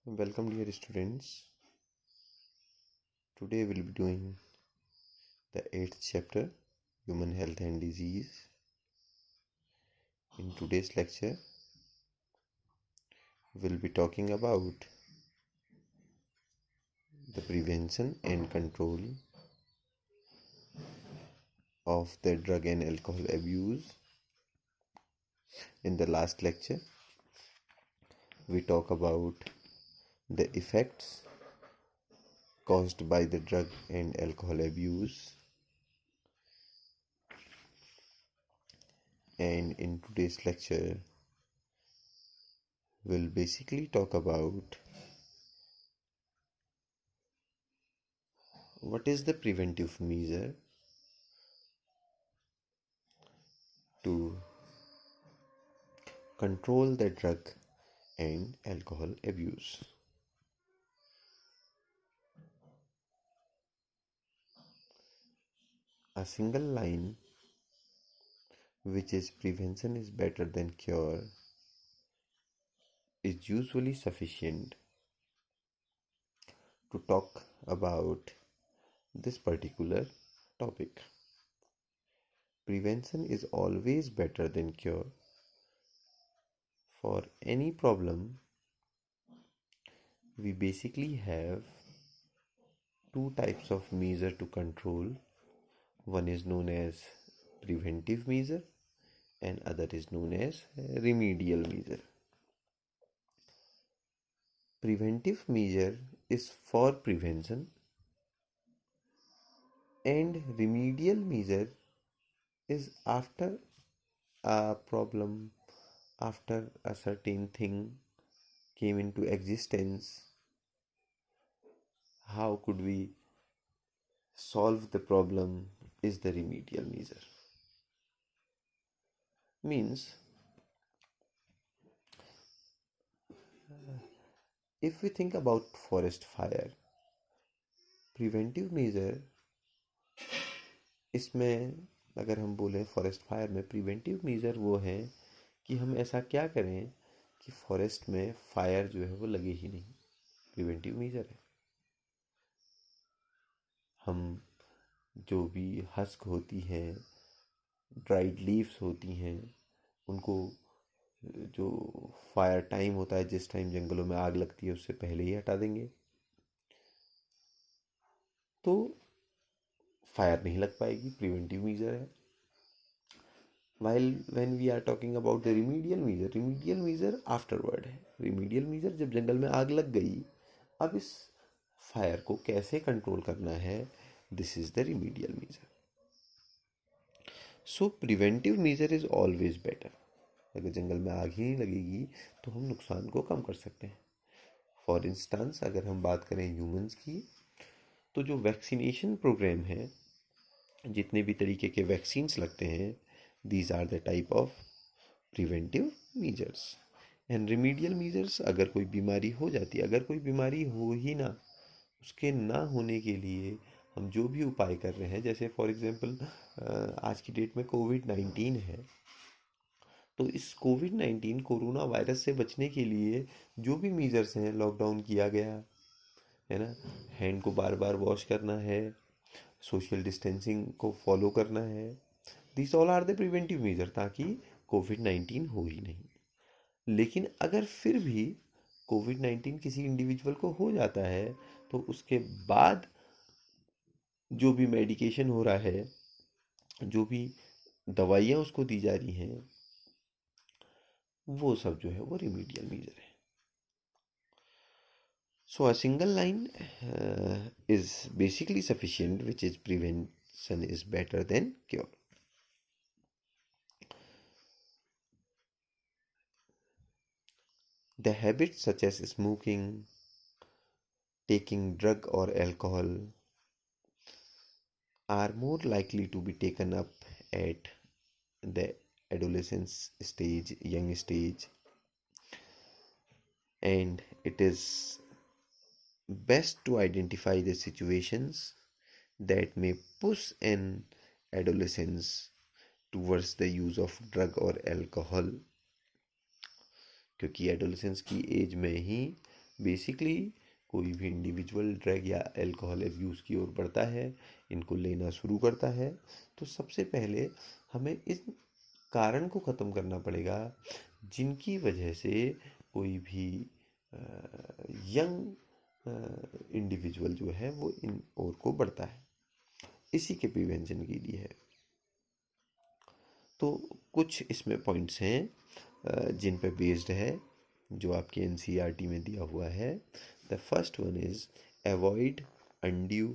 Welcome, dear students. Today we'll be doing the 8th chapter, Human Health and Disease. In today's lecture, we'll be talking about the prevention and control of the drug and alcohol abuse. In the last lecture, we talk about the effects caused by the drug and alcohol abuse. And in today's lecture, we'll basically talk about what is the preventive measure to control the drug and alcohol abuse. A single line, which is prevention is better than cure, is usually sufficient to talk about this particular topic. Prevention is always better than cure. For any problem, we basically have two types of measure to control. One is known as preventive measure and other is known as remedial measure. Preventive measure is for prevention and remedial measure is after a problem, after a certain thing came into existence. How could we solve the problem is the remedial measure. Means if we think about forest fire, preventive measure इसमें अगर हम बोलें forest fire में preventive measure वो है कि हम ऐसा क्या करें कि फॉरेस्ट में फायर जो है वो लगे ही नहीं। प्रिवेंटिव मेजर है। हम जो भी हस्क होती हैं, ड्राइड लीव्स होती हैं, उनको जो फायर टाइम होता है, जिस टाइम जंगलों में आग लगती है उससे पहले ही हटा देंगे, तो फायर नहीं लग पाएगी। प्रिवेंटिव मेजर है। While when we are talking about the remedial measure afterward है। remedial measure जब जंगल में आग लग गई, अब इस फायर को कैसे कंट्रोल करना है, this is the remedial measure. So preventive measure is always better. अगर जंगल में आग ही नहीं लगेगी तो हम नुकसान को कम कर सकते हैं। फॉर इंस्टेंस अगर हम बात करें ह्यूमंस की, तो जो वैक्सीनेशन प्रोग्राम है, जितने भी तरीके के वैक्सीन्स लगते हैं, these are the type of preventive measures. and remedial measures, अगर कोई बीमारी हो जाती है, अगर कोई बीमारी हो ही ना, उसके ना होने के लिए हम जो भी उपाय कर रहे हैं, जैसे फॉर एग्जांपल आज की डेट में कोविड-19 है, तो इस कोविड-19 कोरोना वायरस से बचने के लिए जो भी मेजर्स हैं, लॉकडाउन किया गया है ना, हैंड को बार बार वॉश करना है, सोशल डिस्टेंसिंग को फॉलो करना है, this all are the preventive measure, ताकि कोविड-19 हो ही नहीं। लेकिन अगर फिर भी कोविड-19 किसी इंडिविजुअल को हो जाता है, तो उसके बाद जो भी मेडिकेशन हो रहा है, जो भी दवाइयाँ उसको दी जा रही हैं, वो सब जो है वो रिमीडियल मेजर है। So a single line is basically sufficient, which is prevention is better than cure. The habits such as smoking, taking drug or alcohol are more likely to be taken up at the adolescence stage, young stage, and it is best to identify the situations that may push an adolescence towards the use of drug or alcohol, क्योंकि adolescence की as में ही basically कोई भी individual drug या alcohol abuse की ओर बढ़ता है, इनको लेना शुरू करता है, तो सबसे पहले हमें इस कारण को ख़त्म करना पड़ेगा जिनकी वजह से कोई भी यंग इंडिविजुअल जो है वो इन ओर को बढ़ता है। इसी के प्रिवेंशन के लिए है। तो कुछ इसमें पॉइंट्स हैं जिन पे बेस्ड है, जो आपके एनसीईआरटी में दिया हुआ है। The first one is avoid undue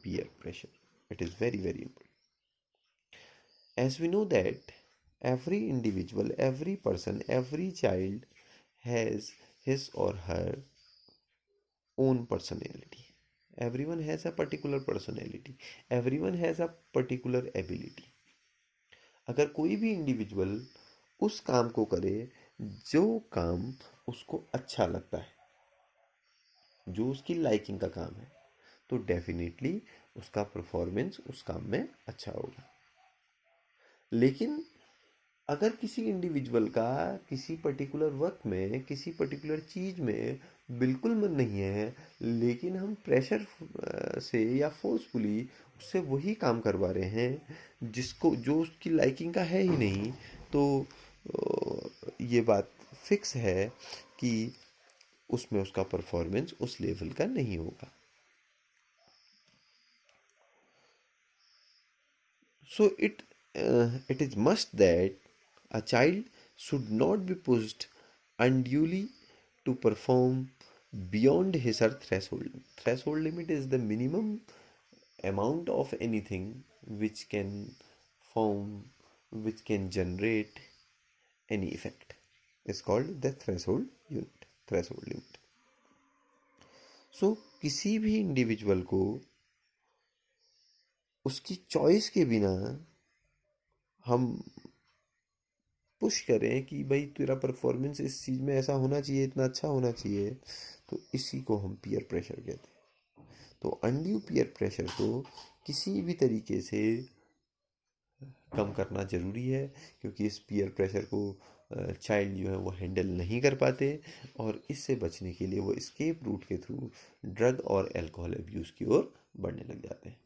peer pressure. It is very very important. As we know that every individual, every person, every child has his or her own personality. Everyone has a particular personality. Everyone has a particular ability. अगर कोई भी individual उस काम को करे जो काम उसको अच्छा लगता है, जो उसकी लाइकिंग का काम है, तो डेफिनेटली उसका परफॉर्मेंस उस काम में अच्छा होगा। लेकिन अगर किसी इंडिविजुअल का किसी पर्टिकुलर वर्क में, किसी पर्टिकुलर चीज़ में बिल्कुल मन नहीं है, लेकिन हम प्रेशर से या फोर्सफुली उससे वही काम करवा रहे हैं जिसको जो उसकी लाइकिंग का है ही नहीं, तो ये बात फिक्स है कि उसमें उसका परफॉर्मेंस उस लेवल का नहीं होगा। So it is must that a child should not be pushed unduly to perform beyond his or her threshold. Threshold limit is the minimum amount of anything which can form, which can generate any effect. It's called the threshold unit, threshold limit. So किसी भी individual को उसकी choice के बिना हम push करें कि भाई तेरा परफॉर्मेंस इस चीज़ में ऐसा होना चाहिए, इतना अच्छा होना चाहिए, तो इसी को हम पीयर प्रेशर कहते हैं। तो अनड्यू पीयर प्रेशर को किसी भी तरीके से कम करना ज़रूरी है, क्योंकि इस पीयर प्रेशर को चाइल्ड जो है वो हैंडल नहीं कर पाते, और इससे बचने के लिए वो एस्केप रूट के थ्रू ड्रग और अल्कोहल अब्यूज़ की ओर बढ़ने लग जाते हैं।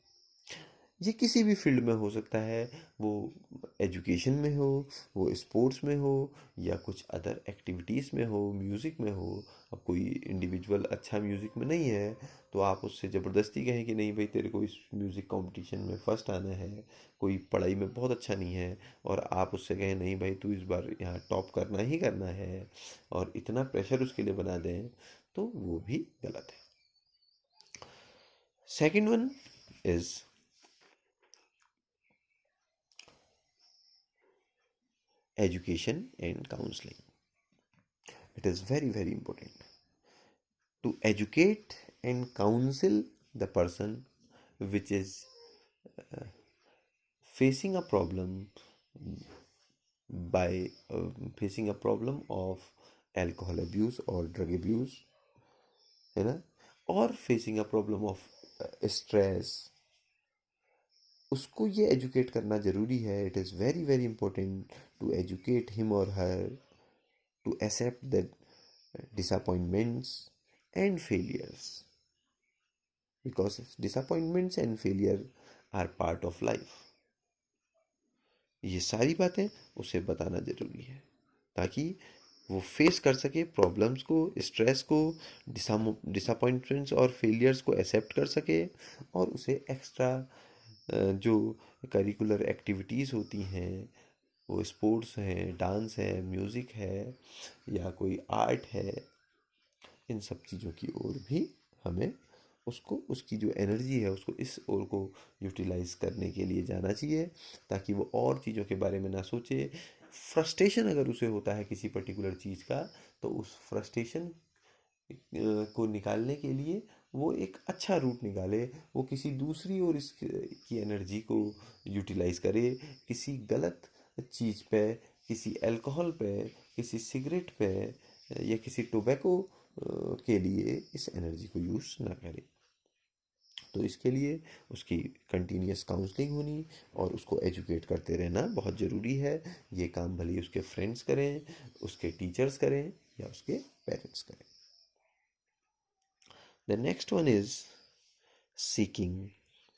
ये किसी भी फील्ड में हो सकता है, वो एजुकेशन में हो, वो स्पोर्ट्स में हो, या कुछ अदर एक्टिविटीज़ में हो, म्यूज़िक में हो। अब कोई इंडिविजुअल अच्छा म्यूज़िक में नहीं है, तो आप उससे ज़बरदस्ती कहें कि नहीं भाई तेरे को इस म्यूज़िक कंपटीशन में फ़र्स्ट आना है। कोई पढ़ाई में बहुत अच्छा नहीं है, और आप उससे कहें नहीं भाई तू इस बार यहाँ टॉप करना ही करना है, और इतना प्रेशर उसके लिए बना दें, तो वो भी गलत है। Second one is education and counseling. It is very very important to educate and counsel the person which is facing a problem by facing a problem of alcohol abuse or drug abuse, है ना, और facing a problem of stress. उसको ये educate करना ज़रूरी है। It is very very important to educate him और हर to accept the disappointments and failures, because disappointments and failure are part of life. ये सारी बातें उसे बताना ज़रूरी है ताकि वो फेस कर सके प्रॉब्लम्स को, स्ट्रेस को, डिसअपॉइंटमेंट्स और फेलियर्स को एक्सेप्ट कर सके, और उसे एक्स्ट्रा जो करिकुलर एक्टिविटीज़ होती हैं, वो स्पोर्ट्स हैं, डांस है, म्यूज़िक है, या कोई आर्ट है, इन सब चीज़ों की ओर भी हमें उसको, उसकी जो एनर्जी है उसको इस ओर को यूटिलाइज करने के लिए जाना चाहिए, ताकि वो और चीज़ों के बारे में ना सोचे। फ्रस्ट्रेशन अगर उसे होता है किसी पर्टिकुलर चीज़ का, तो उस फ्रस्ट्रेशन को निकालने के लिए वो एक अच्छा रूट निकाले, वो किसी दूसरी ओर इसकी एनर्जी को यूटिलाइज करे, किसी गलत चीज़ पे, किसी अल्कोहल पे, किसी सिगरेट पे, या किसी टोबैको के लिए इस एनर्जी को यूज़ ना करे। तो इसके लिए उसकी कंटिन्यूस काउंसलिंग होनी और उसको एजुकेट करते रहना बहुत ज़रूरी है। ये काम भले ही उसके फ्रेंड्स करें, उसके टीचर्स करें, या उसके पेरेंट्स करें। The next one is seeking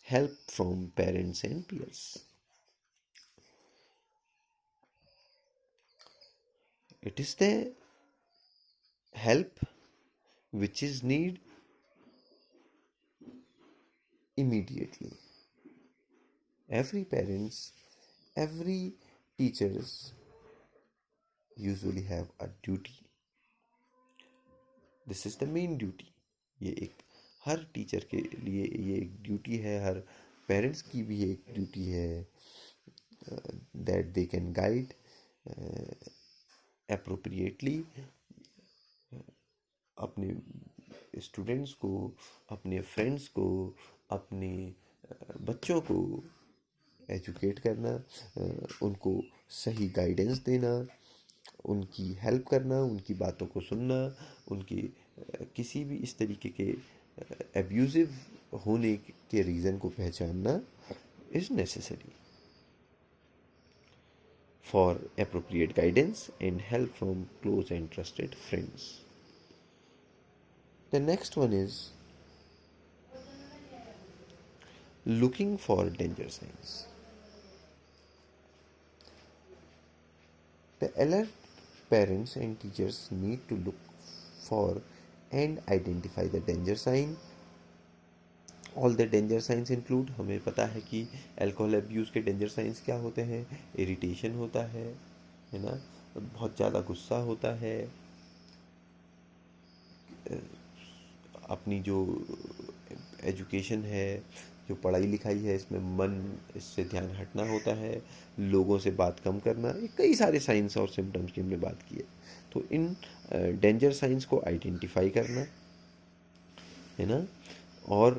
help from parents and peers. It is the help which is need immediately. Every parents, every teachers usually have a duty. This is the main duty. ये एक हर teacher के लिए ये एक duty है, हर parents की भी एक ड्यूटी है, that they can guide appropriately अपने स्टूडेंट्स को, अपने फ्रेंड्स को, अपने बच्चों को एजुकेट करना, उनको सही गाइडेंस देना, उनकी हेल्प करना, उनकी बातों को सुनना, उनकी किसी भी इस तरीके के एब्यूजिव होने के रीज़न को पहचानना is necessary for appropriate guidance and help from close and trusted friends. The next one is looking for danger signs. The alert parents and teachers need to look for and identify the danger sign. All the danger signs include, हमें पता है कि alcohol abuse के danger science क्या होते हैं. Irritation होता है ना, बहुत ज़्यादा गुस्सा होता है, अपनी जो एजुकेशन है, जो पढ़ाई लिखाई है, इसमें मन, इससे ध्यान हटना होता है, लोगों से बात कम करना, ये कई सारे साइंस और सिम्टम्स की हमने बात की है. तो इन डेंजर साइंस को आइडेंटिफाई करना है ना, और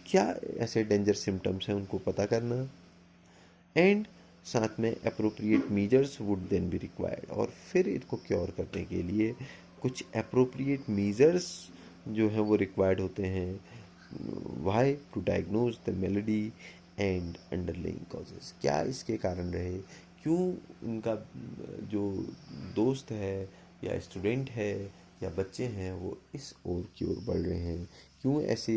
क्या ऐसे डेंजर सिम्टम्स हैं उनको पता करना, एंड साथ में appropriate measures would then be required. और फिर इनको क्योर करने के लिए कुछ अप्रोप्रिएट मीजर्स जो हैं वो रिक्वायर्ड होते हैं. Why to diagnose the malady and underlying causes. क्या इसके कारण रहे, क्यों उनका जो दोस्त है या स्टूडेंट है या बच्चे हैं वो इस ओर की ओर बढ़ रहे हैं, क्यों ऐसे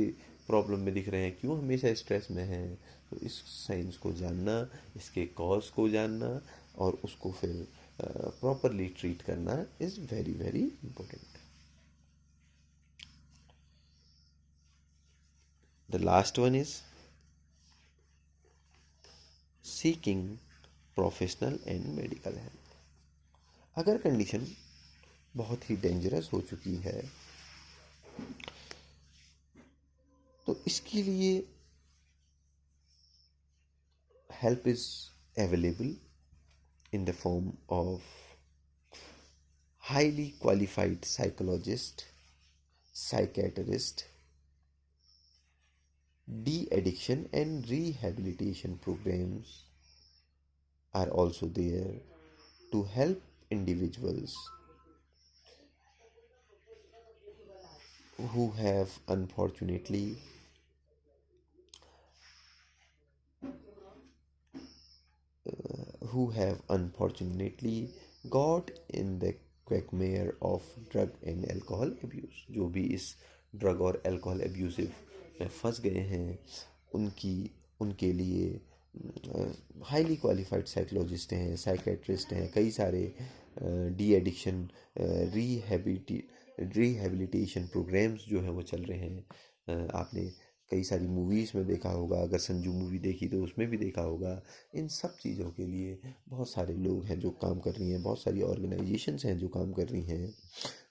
प्रॉब्लम में दिख रहे हैं, क्यों हमेशा स्ट्रेस में हैं. तो इस साइंस को जानना, इसके कॉज को जानना और उसको फिर प्रॉपरली ट्रीट करना is very very important. The last one is seeking professional and medical help. अगर कंडीशन बहुत ही डेंजरस हो चुकी है तो इसके लिए help is available in the form of highly qualified psychologist, psychiatrist, de-addiction and rehabilitation programs are also there to help individuals who have unfortunately got in the quagmire of drug and alcohol abuse. जो भी इस drug और alcohol abusive में फंस गए हैं उनके लिए हाईली क्वालिफाइड साइकोलॉजिस्ट हैं, साइकेट्रिस्ट हैं, कई सारे डी एडिक्शन रिहेबिलिटेशन प्रोग्राम्स जो हैं वो चल रहे हैं. आपने कई सारी मूवीज़ में देखा होगा, अगर संजू मूवी देखी तो उसमें भी देखा होगा. इन सब चीज़ों के लिए बहुत सारे लोग हैं जो काम कर रही हैं, बहुत सारी ऑर्गेनाइजेशंस हैं जो काम कर रही हैं,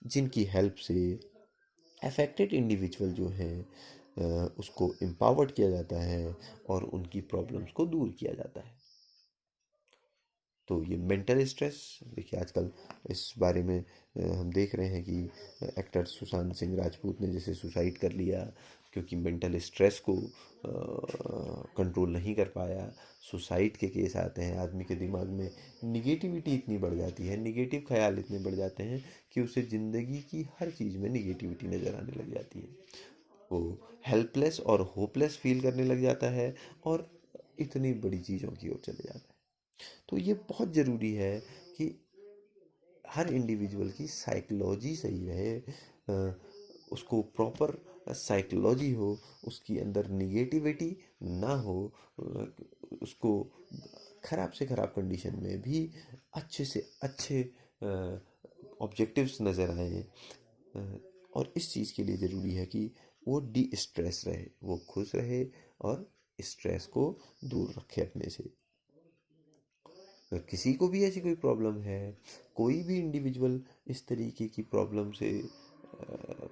जिनकी हेल्प से अफेक्टेड इंडिविजुअल जो हैं उसको एम्पावर्ड किया जाता है और उनकी प्रॉब्लम्स को दूर किया जाता है. तो ये मेंटल स्ट्रेस, देखिए आजकल इस बारे में हम देख रहे हैं कि एक्टर सुशांत सिंह राजपूत ने जैसे सुसाइड कर लिया क्योंकि मेंटल स्ट्रेस को कंट्रोल नहीं कर पाया. सुसाइड के केस आते हैं, आदमी के दिमाग में निगेटिविटी इतनी बढ़ जाती है, निगेटिव ख्याल इतने बढ़ जाते हैं कि उसे ज़िंदगी की हर चीज़ में निगेटिविटी नज़र आने लग जाती है. वो हेल्पलेस और होपलेस फील करने लग जाता है और इतनी बड़ी चीज़ों की ओर चले जाता है. तो ये बहुत ज़रूरी है कि हर इंडिविजुअल की साइकोलॉजी सही रहे, उसको प्रॉपर साइकोलॉजी हो, उसकी अंदर निगेटिविटी ना हो, उसको ख़राब से ख़राब कंडीशन में भी अच्छे से अच्छे ऑब्जेक्टिव्स नज़र आए। और इस चीज़ के लिए ज़रूरी है कि वो डी स्ट्रेस रहे, वो खुश रहे और स्ट्रेस को दूर रखे अपने से। अगर किसी को भी ऐसी कोई प्रॉब्लम है, कोई भी इंडिविजुअल इस तरीके की प्रॉब्लम से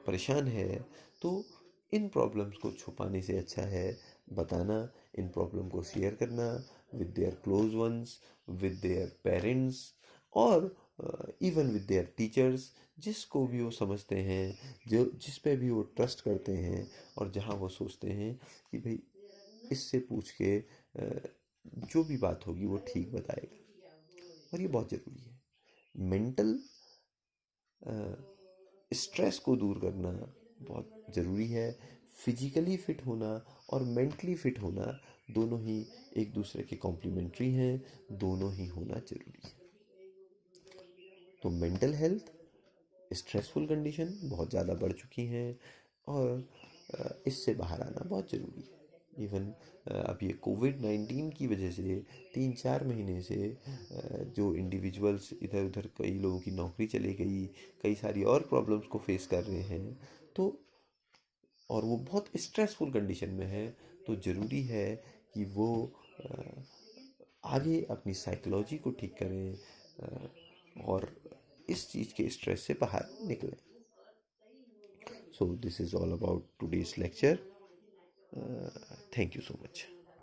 परेशान है, तो इन प्रॉब्लम्स को छुपाने से अच्छा है बताना, इन प्रॉब्लम को शेयर करना with their close ones, with their parents, और इवन विद देयर टीचर्स, जिसको भी वो समझते हैं, जो जिस पे भी वो ट्रस्ट करते हैं, और जहाँ वो सोचते हैं कि भाई इससे पूछ के जो भी बात होगी वो ठीक बताएगा। और ये बहुत ज़रूरी है। मेंटल स्ट्रेस को दूर करना बहुत ज़रूरी है। फिजिकली फिट होना और मेंटली फिट होना दोनों ही एक दूसरे के कॉम्प्लीमेंट्री हैं, दोनों ही होना ज़रूरी है। तो मेंटल हेल्थ, स्ट्रेसफुल कंडीशन बहुत ज़्यादा बढ़ चुकी हैं, और इससे बाहर आना बहुत ज़रूरी है। इवन अब ये कोविड-19 की वजह से 3-4 महीने से जो इंडिविजुअल्स इधर उधर, कई लोगों की नौकरी चली गई, कई सारी और प्रॉब्लम्स को फेस कर रहे हैं, तो और वो बहुत स्ट्रेसफुल कंडीशन में है, तो ज़रूरी है कि वो अ, आगे अपनी साइकोलॉजी को ठीक करें, और इस चीज़ के स्ट्रेस से बाहर निकलें। So this is all about today's lecture. Thank you so much.